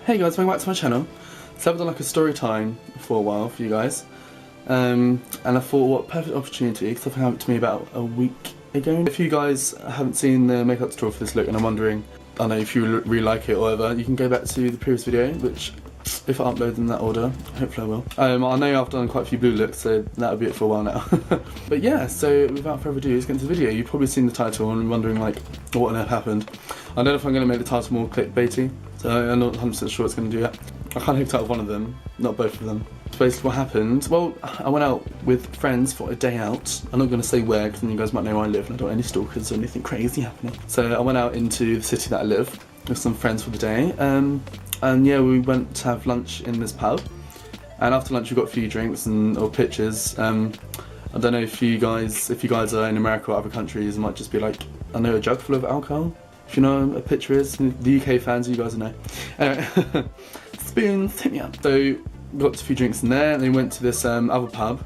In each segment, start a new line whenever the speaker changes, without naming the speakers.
Hey guys, welcome back to my channel. So I've done like a story time for a while for you guys, and I thought what perfect opportunity, because something happened to me about a week ago. If you guys haven't seen the makeup tutorial for this look and I'm wondering, I don't know if you really like it or whatever, you can go back to the previous video, which if I upload them in that order, hopefully I will. I know I've done quite a few blue looks, so that'll be it for a while now. But yeah, so without further ado, let's get into the video. You've probably seen the title and wondering like, what on earth happened. I don't know if I'm going to make the title more clickbaity, so I'm not 100% sure it's going to do that. I kind of hooked up with one of them, not both of them. So basically what happened, well, I went out with friends for a day out. I'm not going to say where, because then you guys might know where I live and I don't want any stalkers or anything crazy happening. So I went out into the city that I live with some friends for the day, and yeah, we went to have lunch in this pub. And after lunch we got a few drinks or pictures. I don't know if you guys are in America or other countries, it might just be like, I know, a jug full of alcohol. If you know what a pitcher is, the UK fans, you guys know. Anyway, spoons, hit me up. So we got a few drinks in there, and then we went to this other pub,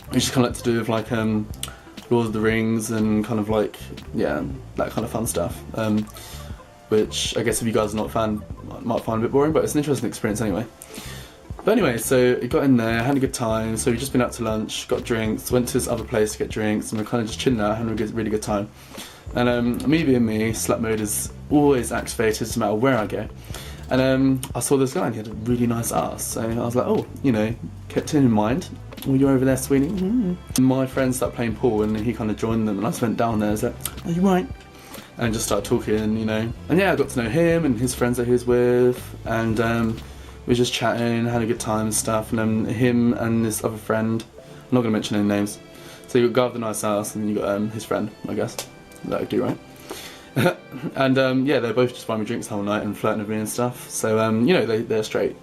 which is kind of like to do with like Lord of the Rings and kind of like, yeah, that kind of fun stuff. Which I guess if you guys are not a fan, might find a bit boring, but it's an interesting experience anyway. But anyway, so we got in there, had a good time. So we've just been out to lunch, got drinks, went to this other place to get drinks, and we're kind of just chilling out, having a really good time. And me being me, slut mode is always activated no matter where I go. And I saw this guy and he had a really nice ass. So I was like, oh, you know, kept it in mind. Oh, you're over there, sweetie. Mm-hmm. My friend started playing pool and he kind of joined them, and I just went down there and said, are you right? And just started talking, you know. And yeah, I got to know him and his friends that he was with, and we were just chatting, had a good time and stuff. And then him and this other friend, I'm not going to mention any names. So you got a guy with a nice ass and you got his friend, I guess. That would do, right? And yeah, they both just buying me drinks the whole night and flirting with me and stuff. So you know, they're straight,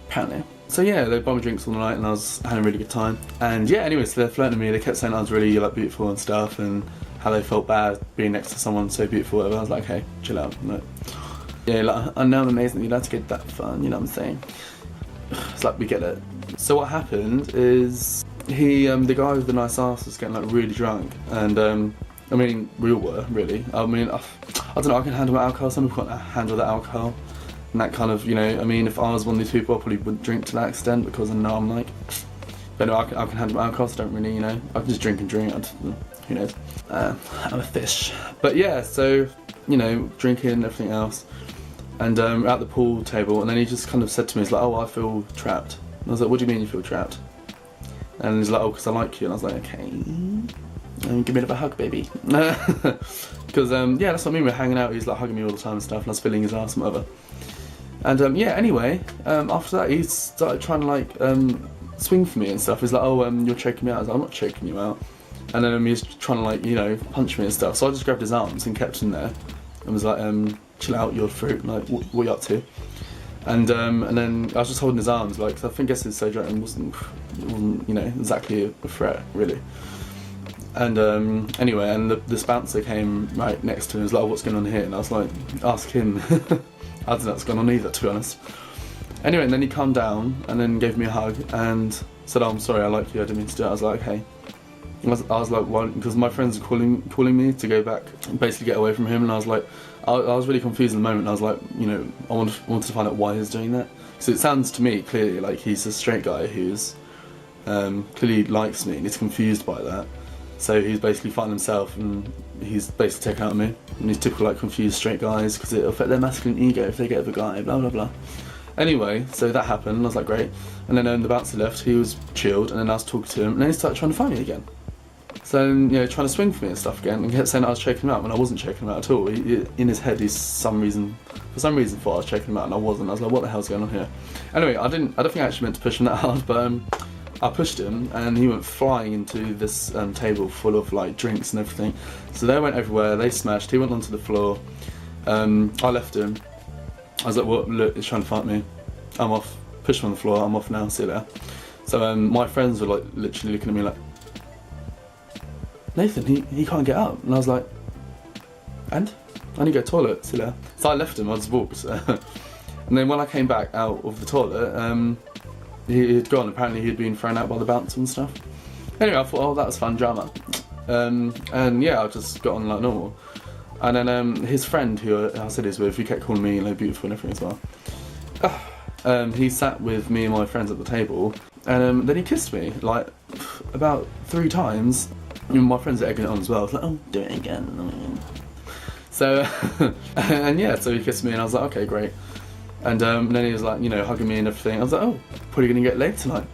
apparently. So yeah, they bought me drinks all night and I was having a really good time. And yeah, anyway, so they're flirting with me. They kept saying I was really like beautiful and stuff, and how they felt bad being next to someone so beautiful. Whatever. I was like, hey, chill out. Like, yeah, like, I know I'm amazing. You'd have to get that fun. You know what I'm saying? It's like we get it. So what happened is the guy with the nice ass was getting like really drunk, and I mean, we all were really. I mean, I don't know. I can handle my alcohol. Some people can't handle that alcohol. And that kind of, you know, I mean, if I was one of these people, I probably wouldn't drink to that extent, because I know I'm like, but no, I can handle my alcohol, so I don't really, you know, I can just drink and drink, who knows. I'm a fish. But yeah, so, you know, drinking and everything else, and we're at the pool table, and then he just kind of said to me, he's like, oh, I feel trapped. And I was like, what do you mean you feel trapped? And he's like, oh, because I like you. And I was like, okay, give me a hug, baby. Because, yeah, that's what I mean, we're hanging out, he's like hugging me all the time and stuff, and I was feeling his ass and whatever. And yeah, anyway, after that he started trying to like swing for me and stuff. He's like, oh, you're choking me out. I was like, I'm not choking you out. And then he was trying to like, you know, punch me and stuff. So I just grabbed his arms and kept him there and was like, chill out, you're a fruit, like, what are you up to? And then I was just holding his arms, like, 'cause I think it's so drunk, it wasn't, you know, exactly a threat, really. And anyway, and this bouncer came right next to him and was like, oh, what's going on here? And I was like, ask him. I don't know what's going on either, to be honest. Anyway, and then he calmed down and then gave me a hug and said, oh, I'm sorry, I like you, I didn't mean to do it. I was like, okay. I was like, why? Because my friends were calling me to go back and basically get away from him, and I was like, I was really confused in the moment. I was like, you know, I wanted to find out why he's doing that. So it sounds to me clearly like he's a straight guy who's clearly likes me and he's confused by that. So he's basically fighting himself, and he's basically taken out on me. And he's typical like confused straight guys, because it'll affect their masculine ego if they get with a guy, blah blah blah. Anyway, so that happened, and I was like, great. And then the bouncer left, he was chilled, and then I was talking to him, and then he started trying to fight me again. So, you know, trying to swing for me and stuff again, and he kept saying I was choking him out, when I wasn't choking him out at all. In his head, for some reason thought I was choking him out, and I wasn't. I was like, what the hell's going on here? Anyway, I don't think I actually meant to push him that hard, but I pushed him and he went flying into this table full of like drinks and everything. So they went everywhere, they smashed, he went onto the floor. I left him. I was like, well, look, he's trying to fight me. I'm off. Pushed him on the floor, I'm off now, see you later. So my friends were like literally looking at me like, Nathan, he can't get up. And I was like, and? I need to go to the toilet, see you later. So I left him, I just walked. And then when I came back out of the toilet, he'd gone. Apparently he'd been thrown out by the bouncer and stuff. Anyway, I thought, oh, that was fun drama. And yeah, I just got on like normal. And then his friend, who I said is with, he kept calling me, you know, beautiful and everything as well. He sat with me and my friends at the table, and then he kissed me like about 3 times. And my friends are egging it on as well. I was like, oh, do it again. So, and yeah, so he kissed me, and I was like, okay, great. And then he was like, you know, hugging me and everything. I was like, oh, probably gonna get laid tonight.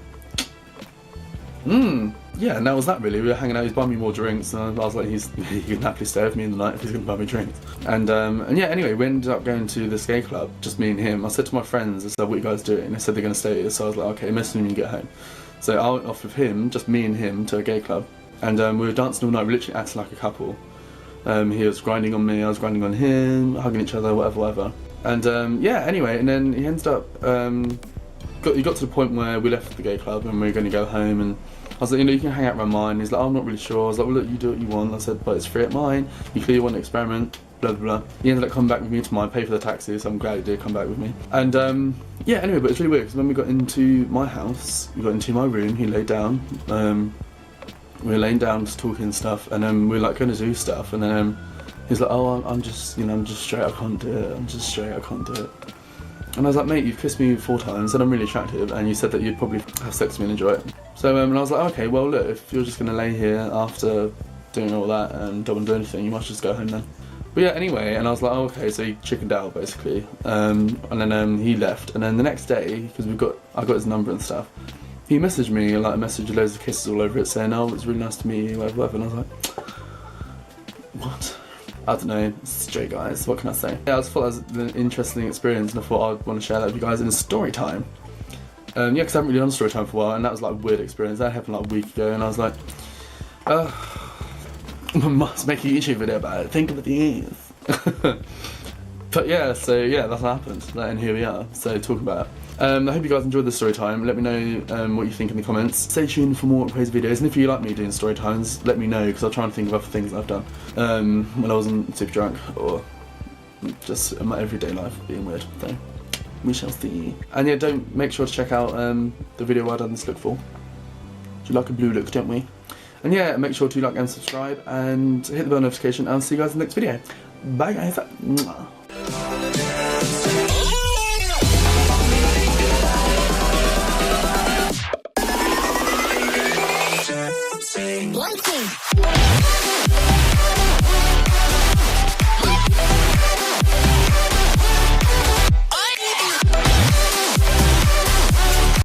Yeah, and that was that really. We were hanging out, he was buying me more drinks, and I was like, he can happily stay with me in the night if he's gonna buy me drinks. And yeah, anyway, we ended up going to this gay club, just me and him. I said to my friends, I said, what are you guys doing? And they said they're gonna stay here, so I was like, okay, message me when you get home. So I went off with him, just me and him, to a gay club. And we were dancing all night, we literally acted like a couple. He was grinding on me, I was grinding on him, hugging each other, whatever. And yeah, anyway, and then he ended up, he got to the point where we left the gay club and we were going to go home, and I was like, you know, you can hang out around mine. He's like, oh, I'm not really sure. I was like, well, look, you do what you want. I said, but it's free at mine. You clearly want to experiment, blah, blah, blah. He ended up coming back with me to mine, pay for the taxi, so I'm glad he did come back with me. And yeah, anyway, but it's really weird, because when we got into my house, we got into my room, he laid down, we were laying down just talking and stuff, and then we were like going to do stuff, and then he's like, oh, I'm just, you know, I'm just straight, I can't do it, I'm just straight, I can't do it. And I was like, mate, you've kissed me 4 times, and I'm really attractive, and you said that you'd probably have sex with me and enjoy it. So and I was like, okay, well look, if you're just going to lay here after doing all that and don't want to do anything, you must just go home then. But yeah, anyway, and I was like, oh, okay, so he chickened out basically, and then he left, and then the next day, because I got his number and stuff, he messaged me, like a message with loads of kisses all over it, saying, oh, it's really nice to meet you, whatever, and I was like, what? I don't know, straight guys, what can I say? Yeah, I just thought that was an interesting experience, and I thought I'd want to share that with you guys in story time. Yeah, because I haven't really done story time for a while, and that was like a weird experience. That happened like a week ago, and I was like, I must make a YouTube video about it, think of the views. But yeah, so yeah, that's what happened, and here we are, so talking about it. I hope you guys enjoyed the story time. Let me know what you think in the comments. Stay tuned for more crazy videos, and if you like me doing story times, let me know, because I'll try and think of other things I've done when I wasn't super drunk, or just in my everyday life being weird. So we shall see. And yeah, don't make sure to check out the video I've done this look for. Do you like a blue look, don't we? And yeah, make sure to like and subscribe, and hit the bell notification, and I'll see you guys in the next video. Bye guys. Mwah.